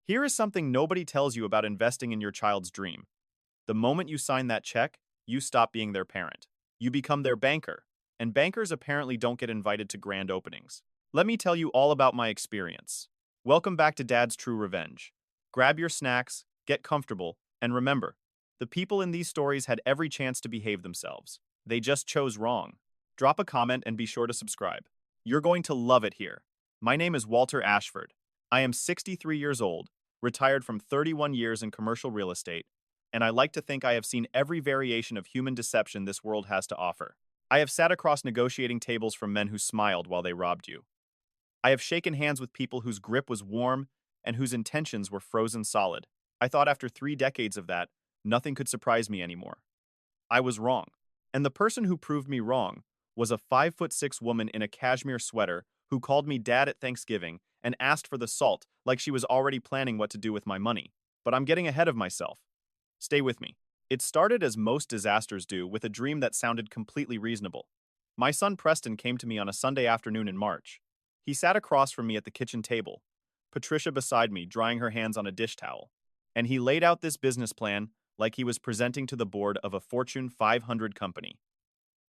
Here is something nobody tells you about investing in your child's dream. The moment you sign that check, you stop being their parent. You become their banker, and bankers apparently don't get invited to grand openings. Let me tell you all about my experience. Welcome back to Dad's True Revenge. Grab your snacks, get comfortable, and remember, the people in these stories had every chance to behave themselves. They just chose wrong. Drop a comment and be sure to subscribe. You're going to love it here. My name is Walter Ashford. I am 63 years old, retired from 31 years in commercial real estate, and I like to think I have seen every variation of human deception this world has to offer. I have sat across negotiating tables from men who smiled while they robbed you. I have shaken hands with people whose grip was warm and whose intentions were frozen solid. I thought after 3 decades of that, nothing could surprise me anymore. I was wrong. And the person who proved me wrong was a 5'6" woman in a cashmere sweater who called me dad at Thanksgiving and asked for the salt like she was already planning what to do with my money. But I'm getting ahead of myself. Stay with me. It started as most disasters do, with a dream that sounded completely reasonable. My son Preston came to me on a Sunday afternoon in March. He sat across from me at the kitchen table, Patricia beside me drying her hands on a dish towel. And he laid out this business plan like he was presenting to the board of a Fortune 500 company.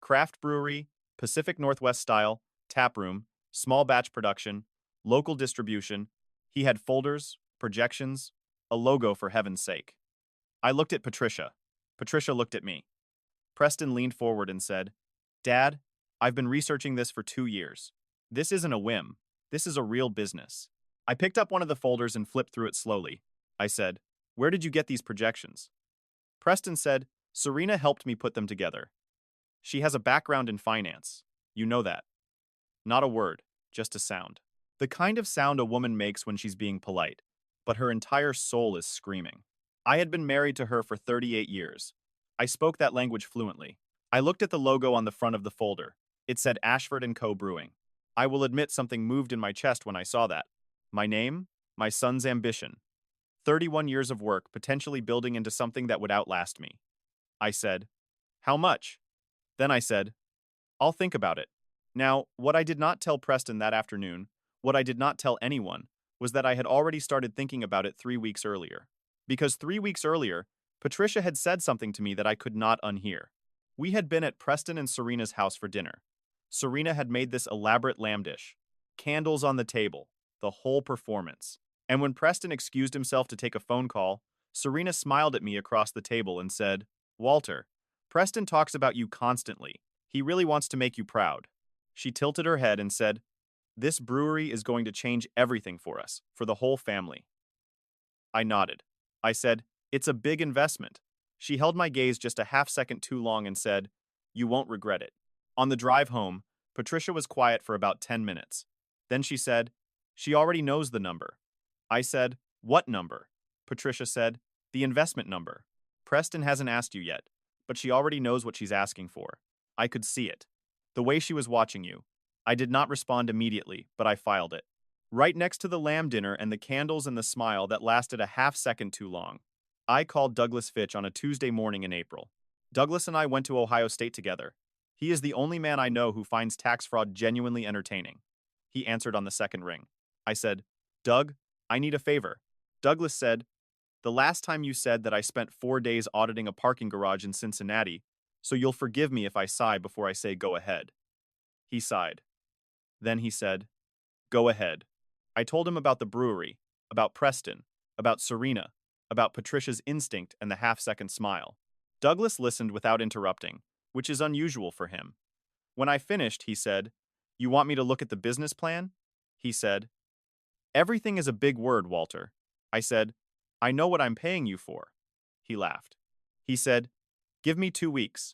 Craft brewery, Pacific Northwest style, tap room, small batch production, local distribution. He had folders, projections, a logo for heaven's sake. I looked at Patricia. Patricia looked at me. Preston leaned forward and said, "Dad, I've been researching this for 2 years. This isn't a whim. This is a real business." I picked up one of the folders and flipped through it slowly. I said, "Where did you get these projections?" Preston said, "Serena helped me put them together. She has a background in finance. You know that." Not a word, just a sound. The kind of sound a woman makes when she's being polite, but her entire soul is screaming. I had been married to her for 38 years. I spoke that language fluently. I looked at the logo on the front of the folder. It said Ashford & Co. Brewing. I will admit something moved in my chest when I saw that. My name, my son's ambition. 31 years of work potentially building into something that would outlast me. I said, "How much?" Then I said, "I'll think about it." Now, what I did not tell Preston that afternoon, what I did not tell anyone, was that I had already started thinking about it 3 weeks earlier. Because 3 weeks earlier, Patricia had said something to me that I could not unhear. We had been at Preston and Serena's house for dinner. Serena had made this elaborate lamb dish. Candles on the table, the whole performance. And when Preston excused himself to take a phone call, Serena smiled at me across the table and said, "Walter, Preston talks about you constantly. He really wants to make you proud." She tilted her head and said, "This brewery is going to change everything for us, for the whole family." I nodded. I said, "It's a big investment." She held my gaze just a half second too long and said, "You won't regret it." On the drive home, Patricia was quiet for about 10 minutes. Then she said, "She already knows the number." I said, "What number?" Patricia said, "The investment number. Preston hasn't asked you yet, but she already knows what she's asking for." I could see it. The way she was watching you. I did not respond immediately, but I filed it. Right next to the lamb dinner and the candles and the smile that lasted a half second too long. I called Douglas Fitch on a Tuesday morning in April. Douglas and I went to Ohio State together. He is the only man I know who finds tax fraud genuinely entertaining. He answered on the second ring. I said, "Doug, I need a favor." Douglas said, "The last time you said that I spent 4 days auditing a parking garage in Cincinnati, so you'll forgive me if I sigh before I say go ahead." He sighed. Then he said, "Go ahead." I told him about the brewery, about Preston, about Serena, about Patricia's instinct and the half-second smile. Douglas listened without interrupting, which is unusual for him. When I finished, he said, "You want me to look at the business plan?" He said, "Everything is a big word, Walter." I said, "I know what I'm paying you for." He laughed. He said, "Give me 2 weeks."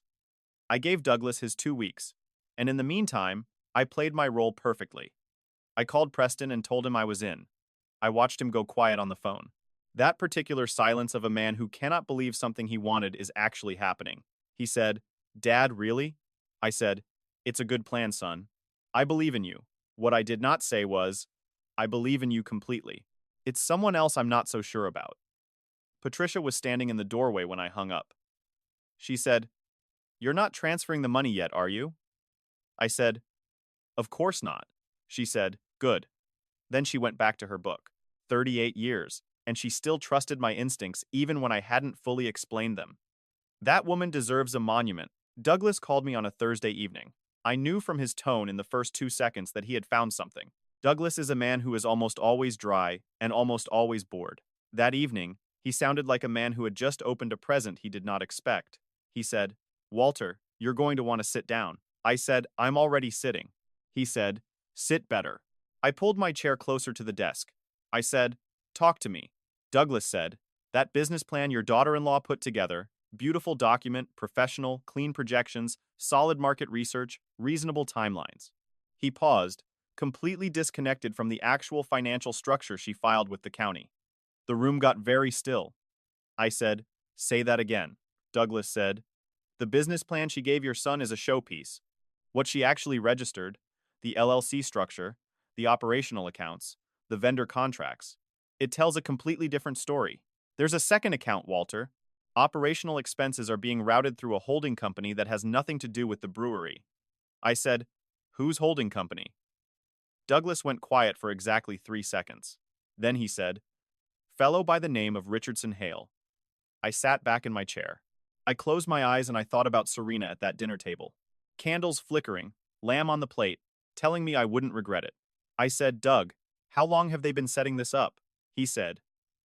I gave Douglas his 2 weeks, and in the meantime, I played my role perfectly. I called Preston and told him I was in. I watched him go quiet on the phone. That particular silence of a man who cannot believe something he wanted is actually happening. He said, "Dad, really?" I said, "It's a good plan, son. I believe in you." What I did not say was, "I believe in you completely. It's someone else I'm not so sure about." Patricia was standing in the doorway when I hung up. She said, "You're not transferring the money yet, are you?" I said, "Of course not." She said, "Good." Then she went back to her book. 38 years. and she still trusted my instincts even when I hadn't fully explained them. That woman deserves a monument. Douglas called me on a Thursday evening. I knew from his tone in the first 2 seconds that he had found something. Douglas is a man who is almost always dry and almost always bored. That evening, he sounded like a man who had just opened a present he did not expect. He said, "Walter, you're going to want to sit down." I said, "I'm already sitting." He said, "Sit better." I pulled my chair closer to the desk. I said, "Talk to me." Douglas said, "That business plan your daughter-in-law put together, beautiful document, professional, clean projections, solid market research, reasonable timelines." He paused, completely disconnected from the actual financial structure she filed with the county. The room got very still. I said, "Say that again." Douglas said, "The business plan she gave your son is a showpiece. What she actually registered, the LLC structure, the operational accounts, the vendor contracts, it tells a completely different story. There's a second account, Walter. Operational expenses are being routed through a holding company that has nothing to do with the brewery." I said, "Whose holding company?" Douglas went quiet for exactly 3 seconds. Then he said, "Fellow by the name of Richardson Hale." I sat back in my chair. I closed my eyes and I thought about Serena at that dinner table. Candles flickering, lamb on the plate, telling me I wouldn't regret it. I said, "Doug, how long have they been setting this up?" He said,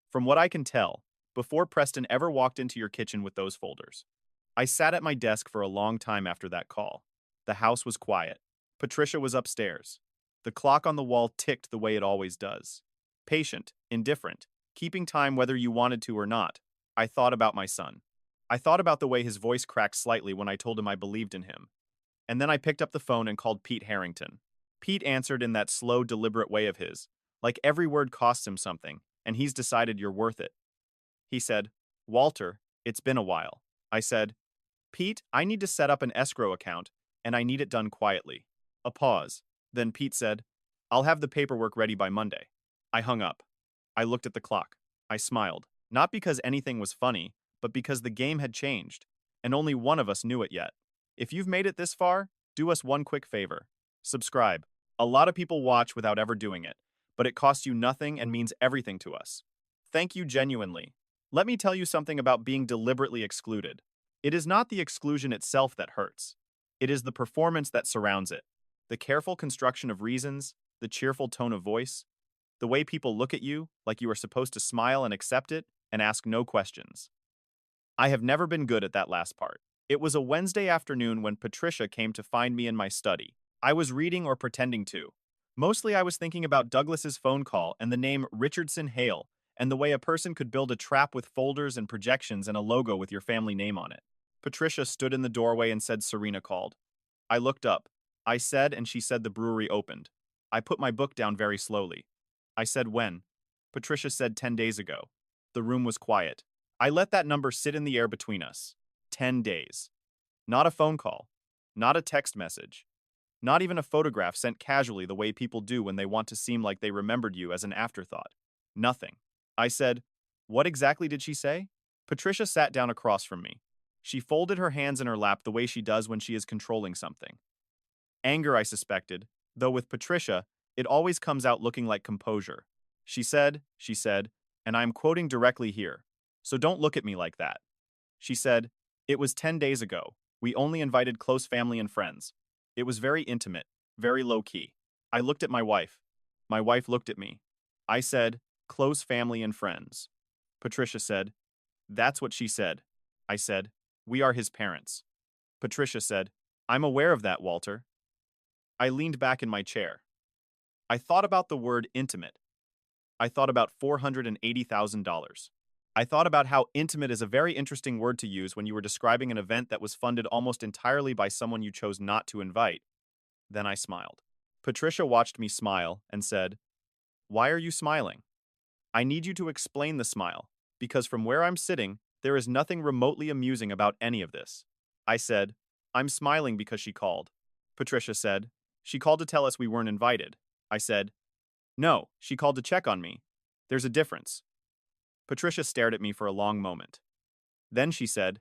"From what I can tell, before Preston ever walked into your kitchen with those folders." I sat at my desk for a long time after that call. The house was quiet. Patricia was upstairs. The clock on the wall ticked the way it always does. Patient, indifferent, keeping time whether you wanted to or not. I thought about my son. I thought about the way his voice cracked slightly when I told him I believed in him. And then I picked up the phone and called Pete Harrington. Pete answered in that slow, deliberate way of his, like every word costs him something, and he's decided you're worth it. He said, "Walter, it's been a while." I said, "Pete, I need to set up an escrow account, and I need it done quietly." A pause. Then Pete said, "I'll have the paperwork ready by Monday." I hung up. I looked at the clock. I smiled, not because anything was funny, but because the game had changed, and only one of us knew it yet. If you've made it this far, do us one quick favor. Subscribe. A lot of people watch without ever doing it, but it costs you nothing and means everything to us. Thank you genuinely. Let me tell you something about being deliberately excluded. It is not the exclusion itself that hurts. It is the performance that surrounds it. The careful construction of reasons, the cheerful tone of voice, the way people look at you like you are supposed to smile and accept it and ask no questions. I have never been good at that last part. It was a Wednesday afternoon when Patricia came to find me in my study. I was reading or pretending to. Mostly I was thinking about Douglas's phone call and the name Richardson Hale and the way a person could build a trap with folders and projections and a logo with your family name on it. Patricia stood in the doorway and said Serena called. I looked up. I said, and she said the brewery opened. I put my book down very slowly. I said when. Patricia said 10 days ago. The room was quiet. I let that number sit in the air between us. 10 days. Not a phone call. Not a text message. Not even a photograph sent casually the way people do when they want to seem like they remembered you as an afterthought. Nothing. I said, "What exactly did she say?" Patricia sat down across from me. She folded her hands in her lap the way she does when she is controlling something. Anger, I suspected, though with Patricia, it always comes out looking like composure. She said, and I am quoting directly here, so don't look at me like that. She said, "It was 10 days ago. We only invited close family and friends. It was very intimate, very low-key." I looked at my wife. My wife looked at me. I said, "Close family and friends." Patricia said, "That's what she said." I said, "We are his parents." Patricia said, "I'm aware of that, Walter." I leaned back in my chair. I thought about the word intimate. I thought about $480,000. I thought about how intimate is a very interesting word to use when you were describing an event that was funded almost entirely by someone you chose not to invite. Then I smiled. Patricia watched me smile and said, "Why are you smiling?" I need you to explain the smile, because from where I'm sitting, there is nothing remotely amusing about any of this. I said, "I'm smiling because she called." Patricia said, "She called to tell us we weren't invited." I said, "No, she called to check on me. There's a difference." Patricia stared at me for a long moment. Then she said,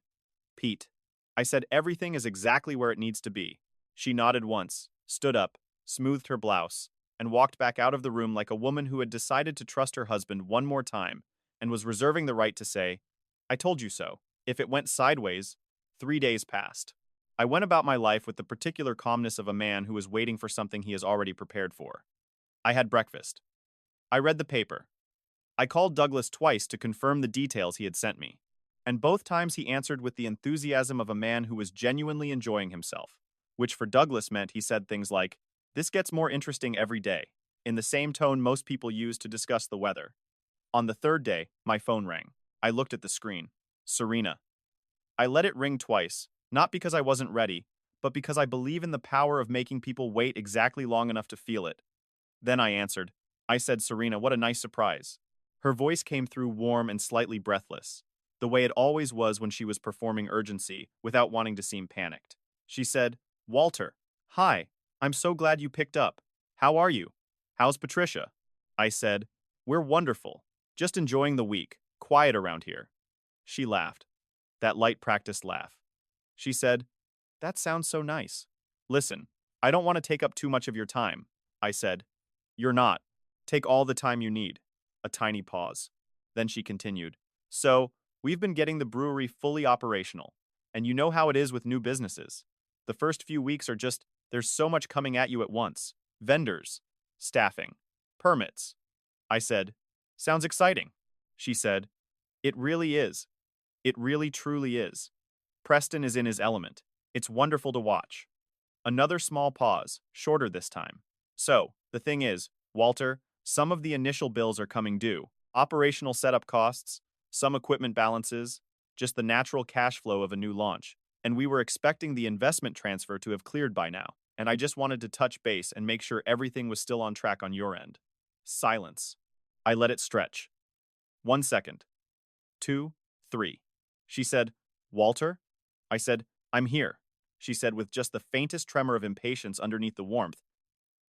"Pete." I said everything is exactly where it needs to be. She nodded once, stood up, smoothed her blouse, and walked back out of the room like a woman who had decided to trust her husband one more time, and was reserving the right to say, "I told you so." If it went sideways, 3 days passed. I went about my life with the particular calmness of a man who is waiting for something he is already prepared for. I had breakfast. I read the paper. I called Douglas twice to confirm the details he had sent me, and both times he answered with the enthusiasm of a man who was genuinely enjoying himself, which for Douglas meant he said things like, "This gets more interesting every day," in the same tone most people use to discuss the weather. On the third day, my phone rang. I looked at the screen. Serena. I let it ring twice, not because I wasn't ready, but because I believe in the power of making people wait exactly long enough to feel it. Then I answered. I said, "Serena, what a nice surprise." Her voice came through warm and slightly breathless, the way it always was when she was performing urgency without wanting to seem panicked. She said, "Walter, hi, I'm so glad you picked up. How are you? How's Patricia?" I said, "We're wonderful. Just enjoying the week. Quiet around here." She laughed. That light practiced laugh. She said, "That sounds so nice." "Listen, I don't want to take up too much of your time," I said. "You're not. Take all the time you need." A tiny pause. Then she continued, "So, we've been getting the brewery fully operational, and you know how it is with new businesses. The first few weeks are just, there's so much coming at you at once. Vendors, staffing, permits." I said, "Sounds exciting." She said, "It really is. It really truly is. Preston is in his element. It's wonderful to watch." Another small pause, shorter this time. "So, the thing is, Walter, some of the initial bills are coming due. Operational setup costs, some equipment balances, just the natural cash flow of a new launch. And we were expecting the investment transfer to have cleared by now. And I just wanted to touch base and make sure everything was still on track on your end." Silence. I let it stretch. 1 second. 2, 3. She said, "Walter?" I said, "I'm here." She said with just the faintest tremor of impatience underneath the warmth,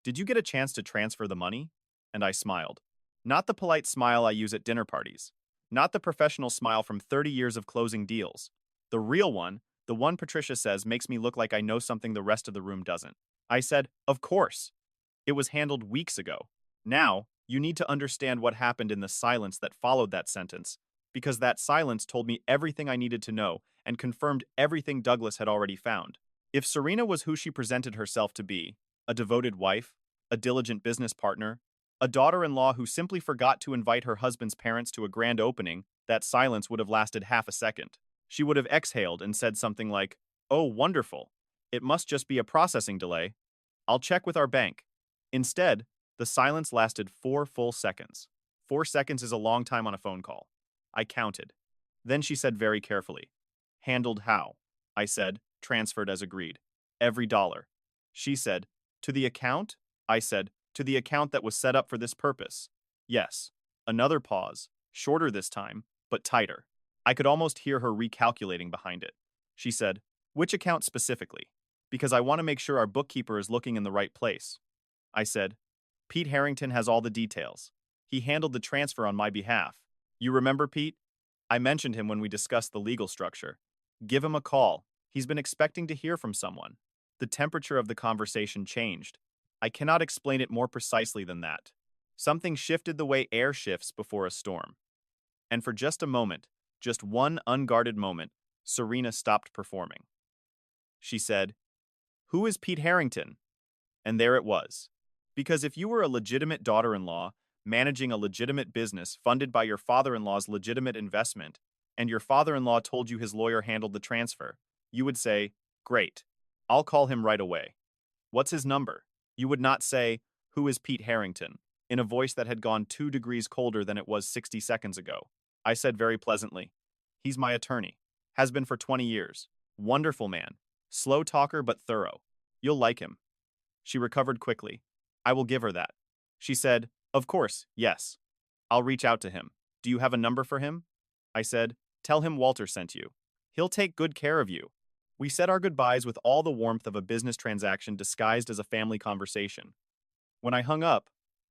"Did you get a chance to transfer the money?" And I smiled. Not the polite smile I use at dinner parties. Not the professional smile from 30 years of closing deals. The real one, the one Patricia says makes me look like I know something the rest of the room doesn't. I said, "Of course. It was handled weeks ago." Now, you need to understand what happened in the silence that followed that sentence, because that silence told me everything I needed to know and confirmed everything Douglas had already found. If Serena was who she presented herself to be, a devoted wife, a diligent business partner, a daughter-in-law who simply forgot to invite her husband's parents to a grand opening, that silence would have lasted half a second. She would have exhaled and said something like, "Oh, wonderful. It must just be a processing delay. I'll check with our bank." Instead, the silence lasted 4 full seconds. 4 seconds is a long time on a phone call. I counted. Then she said very carefully, "Handled how?" I said, "Transferred as agreed. Every dollar." She said, "To the account?" I said, "To the account that was set up for this purpose." "Yes." Another pause, shorter this time, but tighter. I could almost hear her recalculating behind it. She said, "Which account specifically? Because I want to make sure our bookkeeper is looking in the right place." I said, "Pete Harrington has all the details. He handled the transfer on my behalf. You remember Pete? I mentioned him when we discussed the legal structure. Give him a call. He's been expecting to hear from someone." The temperature of the conversation changed. I cannot explain it more precisely than that. Something shifted the way air shifts before a storm. And for just a moment, just one unguarded moment, Serena stopped performing. She said, "Who is Pete Harrington?" And there it was. Because if you were a legitimate daughter-in-law, managing a legitimate business funded by your father-in-law's legitimate investment, and your father-in-law told you his lawyer handled the transfer, you would say, "Great. I'll call him right away. What's his number?" You would not say, "Who is Pete Harrington?" in a voice that had gone 2 degrees colder than it was 60 seconds ago. I said very pleasantly, "He's my attorney. Has been for 20 years. Wonderful man. Slow talker but thorough. You'll like him." She recovered quickly. "I will give her that." She said, "Of course, yes. I'll reach out to him. Do you have a number for him?" I said, "Tell him Walter sent you. He'll take good care of you." We said our goodbyes with all the warmth of a business transaction disguised as a family conversation. When I hung up,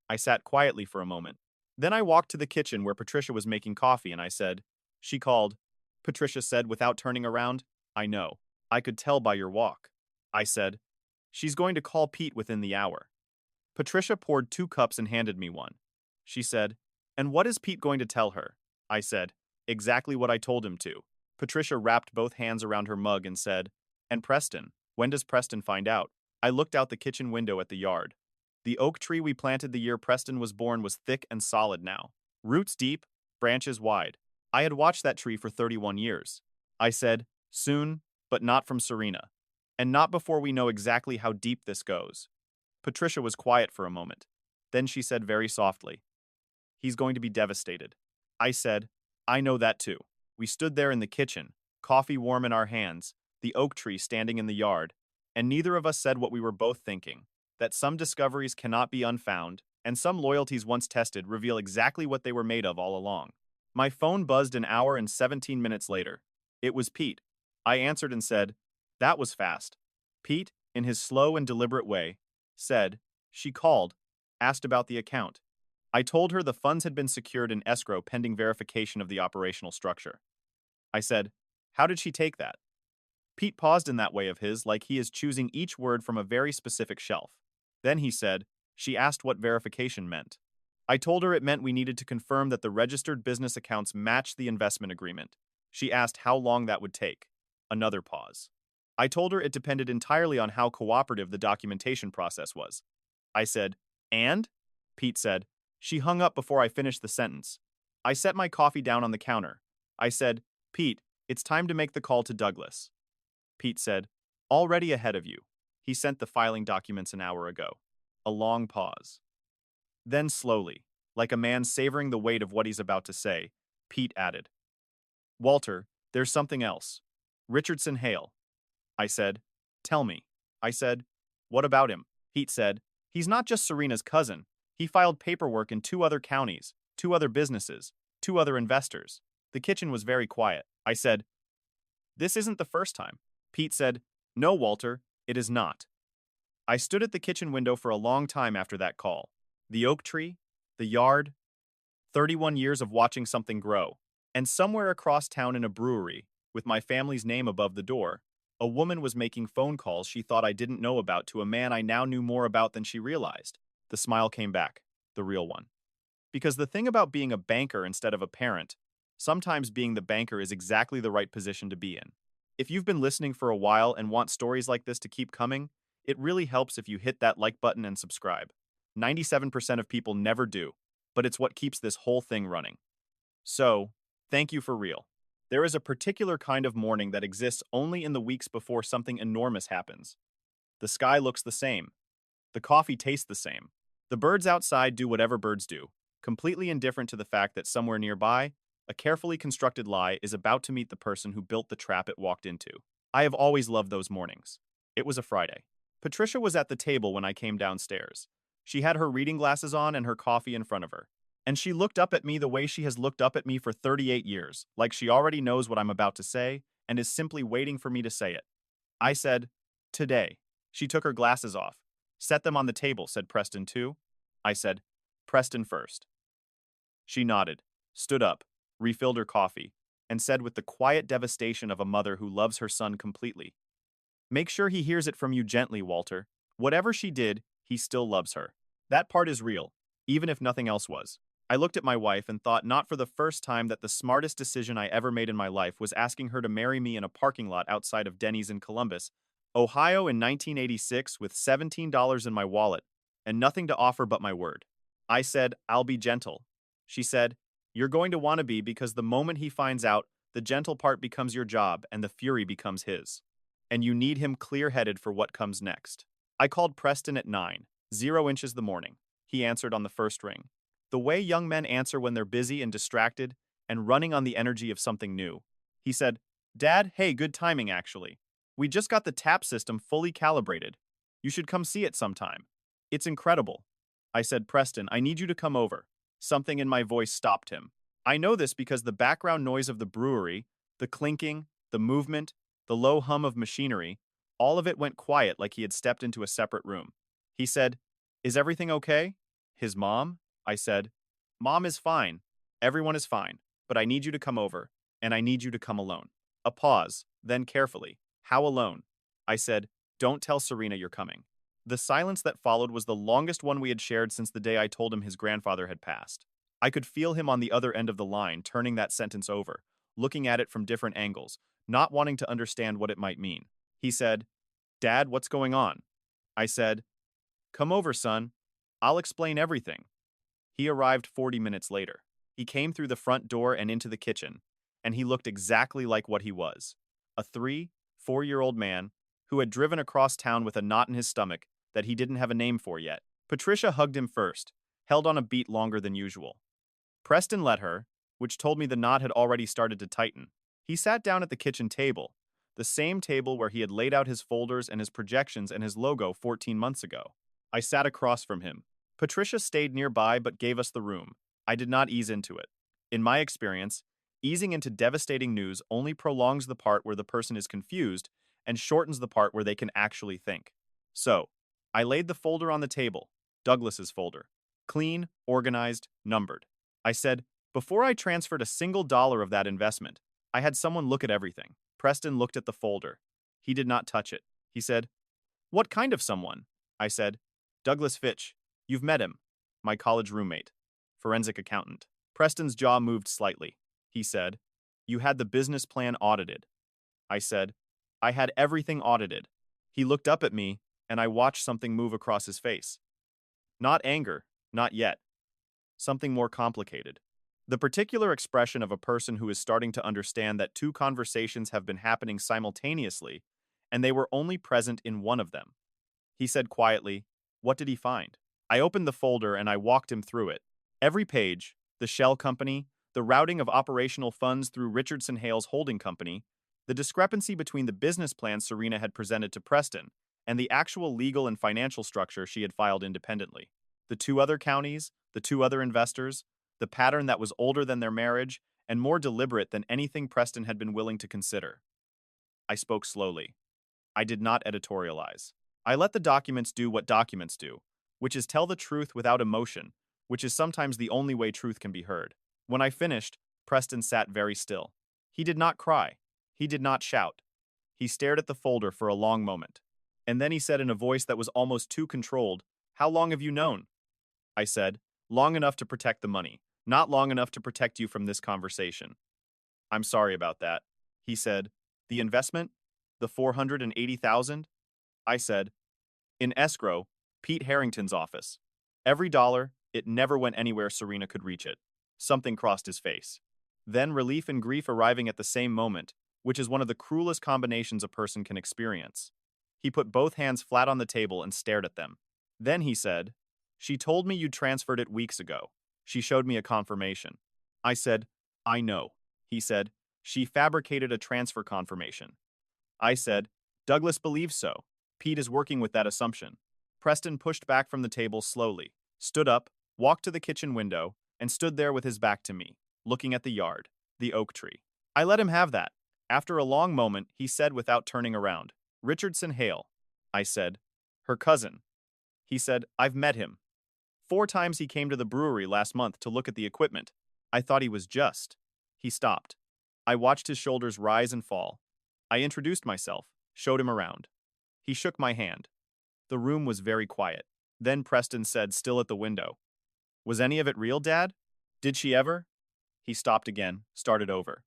I sat quietly for a moment. Then I walked to the kitchen where Patricia was making coffee and I said, "She called." Patricia said without turning around, "I know. I could tell by your walk." I said, "She's going to call Pete within the hour." Patricia poured 2 cups and handed me one. She said, "And what is Pete going to tell her?" I said. Exactly what I told him to. Patricia wrapped both hands around her mug and said, "And Preston? When does Preston find out?" I looked out the kitchen window at the yard. The oak tree we planted the year Preston was born was thick and solid now. Roots deep, branches wide. I had watched that tree for 31 years. I said, "Soon, but not from Serena. And not before we know exactly how deep this goes." Patricia was quiet for a moment. Then she said very softly, "He's going to be devastated." I said, "I know that too." We stood there in the kitchen, coffee warm in our hands, the oak tree standing in the yard, and neither of us said what we were both thinking, that some discoveries cannot be unfound, and some loyalties once tested reveal exactly what they were made of all along. My phone buzzed an hour and 17 minutes later. It was Pete. I answered and said, "That was fast." Pete, in his slow and deliberate way, said, "She called, asked about the account." I told her the funds had been secured in escrow pending verification of the operational structure. I said, "How did she take that?" Pete paused in that way of his, like he is choosing each word from a very specific shelf. Then he said, "She asked what verification meant." I told her it meant we needed to confirm that the registered business accounts matched the investment agreement. She asked how long that would take. Another pause. I told her it depended entirely on how cooperative the documentation process was. I said, "And?" Pete said. She hung up before I finished the sentence. I set my coffee down on the counter. I said, "Pete, it's time to make the call to Douglas." Pete said, "Already ahead of you. He sent the filing documents an hour ago." A long pause. Then slowly, like a man savoring the weight of what he's about to say, Pete added, "Walter, there's something else. Richardson Hale." I said, "Tell me." I said, "What about him?" Pete said, "He's not just Serena's cousin. He filed paperwork in 2 other counties, 2 other businesses, 2 other investors." The kitchen was very quiet. I said, "This isn't the first time." Pete said, "No, Walter, it is not." I stood at the kitchen window for a long time after that call. The oak tree, the yard, 31 years of watching something grow. And somewhere across town in a brewery, with my family's name above the door, a woman was making phone calls she thought I didn't know about to a man I now knew more about than she realized. The smile came back, the real one. Because the thing about being a banker instead of a parent, sometimes being the banker is exactly the right position to be in. If you've been listening for a while and want stories like this to keep coming, it really helps if you hit that like button and subscribe. 97% of people never do, but it's what keeps this whole thing running. So, thank you for real. There is a particular kind of morning that exists only in the weeks before something enormous happens. The sky looks the same. The coffee tastes the same. The birds outside do whatever birds do, completely indifferent to the fact that somewhere nearby, a carefully constructed lie is about to meet the person who built the trap it walked into. I have always loved those mornings. It was a Friday. Patricia was at the table when I came downstairs. She had her reading glasses on and her coffee in front of her. And she looked up at me the way she has looked up at me for 38 years, like she already knows what I'm about to say and is simply waiting for me to say it. I said, "Today." She took her glasses off. "Set them on the table," said Preston too. I said, "Preston first." She nodded, stood up, refilled her coffee, and said with the quiet devastation of a mother who loves her son completely, "Make sure he hears it from you gently, Walter. Whatever she did, he still loves her. That part is real, even if nothing else was." I looked at my wife and thought not for the first time that the smartest decision I ever made in my life was asking her to marry me in a parking lot outside of Denny's in Columbus, Ohio in 1986 with $17 in my wallet and nothing to offer but my word. I said, "I'll be gentle." She said, "You're going to want to be because the moment he finds out, the gentle part becomes your job and the fury becomes his. And you need him clear-headed for what comes next." I called Preston at 9:00 the morning. He answered on the first ring. The way young men answer when they're busy and distracted and running on the energy of something new. He said, "Dad, hey, good timing actually. We just got the tap system fully calibrated. You should come see it sometime. It's incredible." I said, "Preston, I need you to come over." Something in my voice stopped him. I know this because the background noise of the brewery, the clinking, the movement, the low hum of machinery, all of it went quiet like he had stepped into a separate room. He said, "Is everything okay?" "His mom?" I said, "Mom is fine. Everyone is fine. But I need you to come over, and I need you to come alone." A pause, then carefully, "How alone?" I said, "Don't tell Serena you're coming." The silence that followed was the longest one we had shared since the day I told him his grandfather had passed. I could feel him on the other end of the line, turning that sentence over, looking at it from different angles, not wanting to understand what it might mean. He said, "Dad, what's going on?" I said, "Come over, son. I'll explain everything." He arrived 40 minutes later. He came through the front door and into the kitchen, and he looked exactly like what he was. A 3, 4-year-old man who had driven across town with a knot in his stomach that he didn't have a name for yet. Patricia hugged him first, held on a beat longer than usual. Preston let her, which told me the knot had already started to tighten. He sat down at the kitchen table, the same table where he had laid out his folders and his projections and his logo 14 months ago. I sat across from him. Patricia stayed nearby but gave us the room. I did not ease into it. In my experience, easing into devastating news only prolongs the part where the person is confused and shortens the part where they can actually think. So, I laid the folder on the table, Douglas's folder. Clean, organized, numbered. I said, before I transferred a single dollar of that investment, I had someone look at everything. Preston looked at the folder. He did not touch it. He said, "What kind of someone?" I said, "Douglas Fitch. You've met him. My college roommate. Forensic accountant." Preston's jaw moved slightly. He said, "You had the business plan audited." I said, "I had everything audited." He looked up at me, and I watched something move across his face. Not anger, not yet. Something more complicated. The particular expression of a person who is starting to understand that two conversations have been happening simultaneously, and they were only present in one of them. He said quietly, "What did he find?" I opened the folder and I walked him through it. Every page, the shell company, the routing of operational funds through Richardson Hale's holding company, the discrepancy between the business plan Serena had presented to Preston and the actual legal and financial structure she had filed independently. The two other counties, the two other investors, the pattern that was older than their marriage and more deliberate than anything Preston had been willing to consider. I spoke slowly. I did not editorialize. I let the documents do what documents do, which is tell the truth without emotion, which is sometimes the only way truth can be heard. When I finished, Preston sat very still. He did not cry. He did not shout. He stared at the folder for a long moment. And then he said in a voice that was almost too controlled, "How long have you known?" I said, "Long enough to protect the money, not long enough to protect you from this conversation." "I'm sorry about that." He said, "The investment? The 480,000? I said, "In escrow, Pete Harrington's office. Every dollar, it never went anywhere Serena could reach it." Something crossed his face. Then relief and grief arriving at the same moment, which is one of the cruelest combinations a person can experience. He put both hands flat on the table and stared at them. Then he said, "She told me you transferred it weeks ago. She showed me a confirmation." I said, "I know." He said, "She fabricated a transfer confirmation." I said, "Douglas believes so. Pete is working with that assumption." Preston pushed back from the table slowly, stood up, walked to the kitchen window, and stood there with his back to me, looking at the yard, the oak tree. I let him have that. After a long moment, he said without turning around, "Richardson Hale." I said, "Her cousin." He said, "I've met him. 4 times he came to the brewery last month to look at the equipment." I thought he was just. He stopped. I watched his shoulders rise and fall. I introduced myself, showed him around. He shook my hand. The room was very quiet. Then Preston said, still at the window, "Was any of it real, Dad? Did she ever?" He stopped again, started over.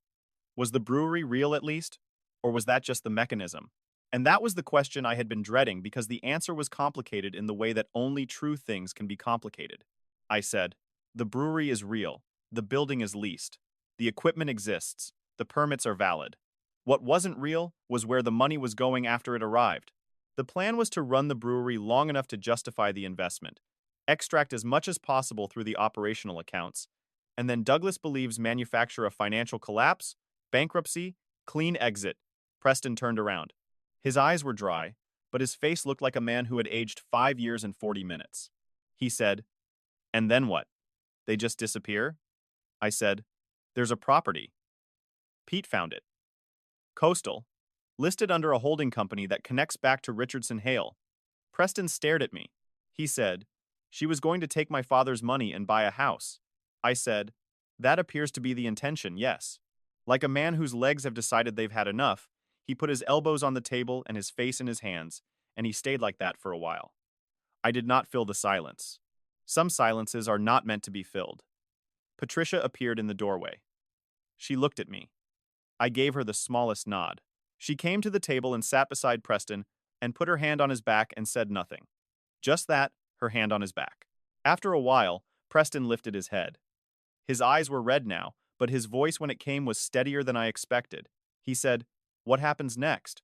"Was the brewery real at least? Or was that just the mechanism?" And that was the question I had been dreading because the answer was complicated in the way that only true things can be complicated. I said, "The brewery is real. The building is leased. The equipment exists. The permits are valid. What wasn't real was where the money was going after it arrived. The plan was to run the brewery long enough to justify the investment, extract as much as possible through the operational accounts, and then Douglas believes manufacture a financial collapse, bankruptcy, clean exit." Preston turned around. His eyes were dry, but his face looked like a man who had aged 5 years and 40 minutes. He said, "And then what? They just disappear?" I said, "There's a property. Pete found it. Coastal, listed under a holding company that connects back to Richardson Hale." Preston stared at me. He said, "She was going to take my father's money and buy a house." I said, "That appears to be the intention, yes." Like a man whose legs have decided they've had enough, he put his elbows on the table and his face in his hands, and he stayed like that for a while. I did not fill the silence. Some silences are not meant to be filled. Patricia appeared in the doorway. She looked at me. I gave her the smallest nod. She came to the table and sat beside Preston and put her hand on his back and said nothing. Just that, her hand on his back. After a while, Preston lifted his head. His eyes were red now, but his voice when it came was steadier than I expected. He said, "What happens next?"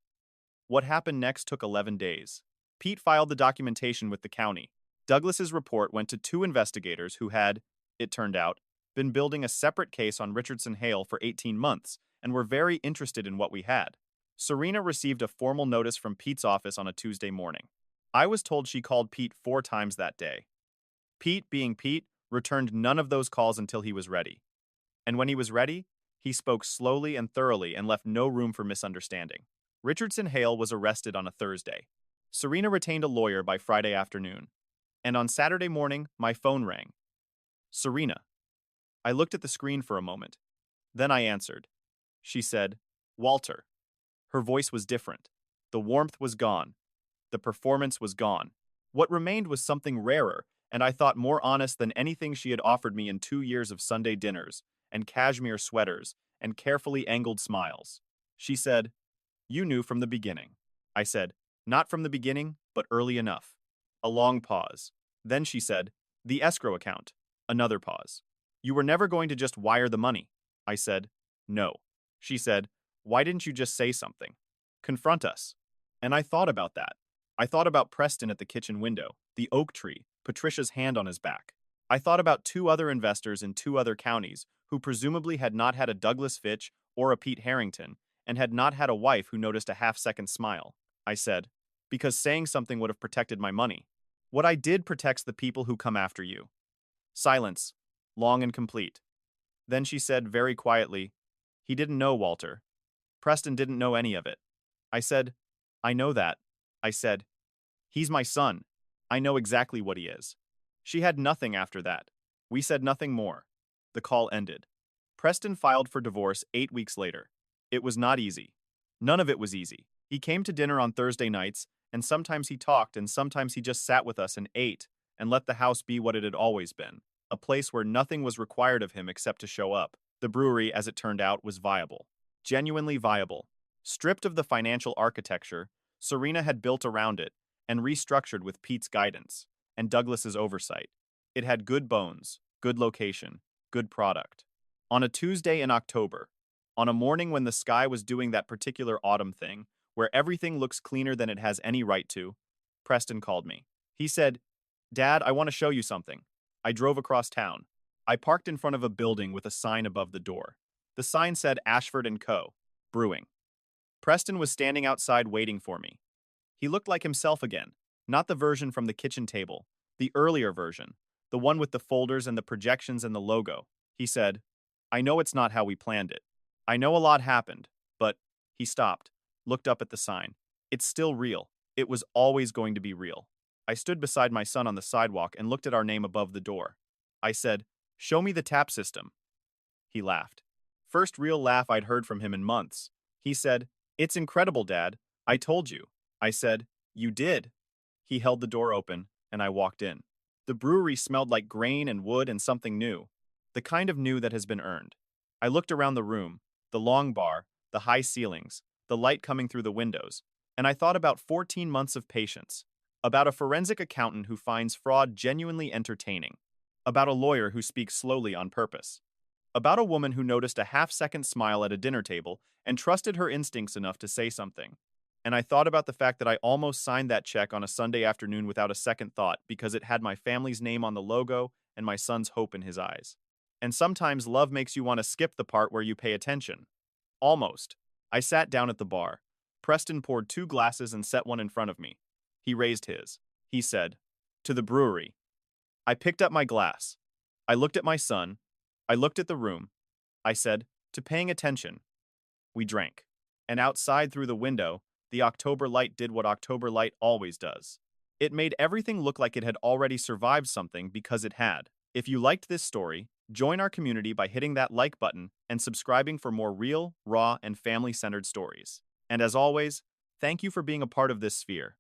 What happened next took 11 days. Pete filed the documentation with the county. Douglas's report went to 2 investigators who had, it turned out, been building a separate case on Richardson Hale for 18 months and were very interested in what we had. Serena received a formal notice from Pete's office on a Tuesday morning. I was told she called Pete 4 times that day. Pete, being Pete, returned none of those calls until he was ready. And when he was ready, he spoke slowly and thoroughly and left no room for misunderstanding. Richardson Hale was arrested on a Thursday. Serena retained a lawyer by Friday afternoon. And on Saturday morning, my phone rang. Serena. I looked at the screen for a moment. Then I answered. She said, "Walter." Her voice was different. The warmth was gone. The performance was gone. What remained was something rarer, and I thought more honest than anything she had offered me in 2 years of Sunday dinners, and cashmere sweaters, and carefully angled smiles. She said, "You knew from the beginning." I said, "Not from the beginning, but early enough." A long pause. Then she said, "The escrow account." Another pause. "You were never going to just wire the money." I said, "No." She said, "Why didn't you just say something? Confront us." And I thought about that. I thought about Preston at the kitchen window, the oak tree, Patricia's hand on his back. I thought about 2 other investors in 2 other counties who presumably had not had a Douglas Fitch or a Pete Harrington and had not had a wife who noticed a half-second smile. I said, "Because saying something would have protected my money. What I did protects the people who come after you." Silence, long and complete. Then she said very quietly, "He didn't know, Walter. Preston didn't know any of it." I said, "I know that." I said, "He's my son. I know exactly what he is." She had nothing after that. We said nothing more. The call ended. Preston filed for divorce 8 weeks later. It was not easy. None of it was easy. He came to dinner on Thursday nights, and sometimes he talked, and sometimes he just sat with us and ate, and let the house be what it had always been, a place where nothing was required of him except to show up. The brewery, as it turned out, was viable. Genuinely viable. Stripped of the financial architecture, Serena had built around it, and restructured with Pete's guidance, and Douglas's oversight. It had good bones, good location, good product. On a Tuesday in October, on a morning when the sky was doing that particular autumn thing, where everything looks cleaner than it has any right to, Preston called me. He said, "Dad, I want to show you something." I drove across town. I parked in front of a building with a sign above the door. The sign said Ashford & Co., Brewing. Preston was standing outside waiting for me. He looked like himself again, not the version from the kitchen table, the earlier version, the one with the folders and the projections and the logo. He said, "I know it's not how we planned it. I know a lot happened, but..." He stopped, looked up at the sign. "It's still real. It was always going to be real." I stood beside my son on the sidewalk and looked at our name above the door. I said, "Show me the tap system." He laughed. First real laugh I'd heard from him in months. He said, "It's incredible, Dad. I told you." I said, "You did." He held the door open, and I walked in. The brewery smelled like grain and wood and something new, the kind of new that has been earned. I looked around the room, the long bar, the high ceilings, the light coming through the windows, and I thought about 14 months of patience, about a forensic accountant who finds fraud genuinely entertaining, about a lawyer who speaks slowly on purpose, about a woman who noticed a half-second smile at a dinner table and trusted her instincts enough to say something. And I thought about the fact that I almost signed that check on a Sunday afternoon without a second thought because it had my family's name on the logo and my son's hope in his eyes. And sometimes love makes you want to skip the part where you pay attention. Almost. I sat down at the bar. Preston poured 2 glasses and set one in front of me. He raised his. He said, "To the brewery." I picked up my glass. I looked at my son. I looked at the room. I said, "To paying attention." We drank. And outside through the window, the October light did what October light always does. It made everything look like it had already survived something because it had. If you liked this story, join our community by hitting that like button and subscribing for more real, raw, and family-centered stories. And as always, thank you for being a part of this sphere.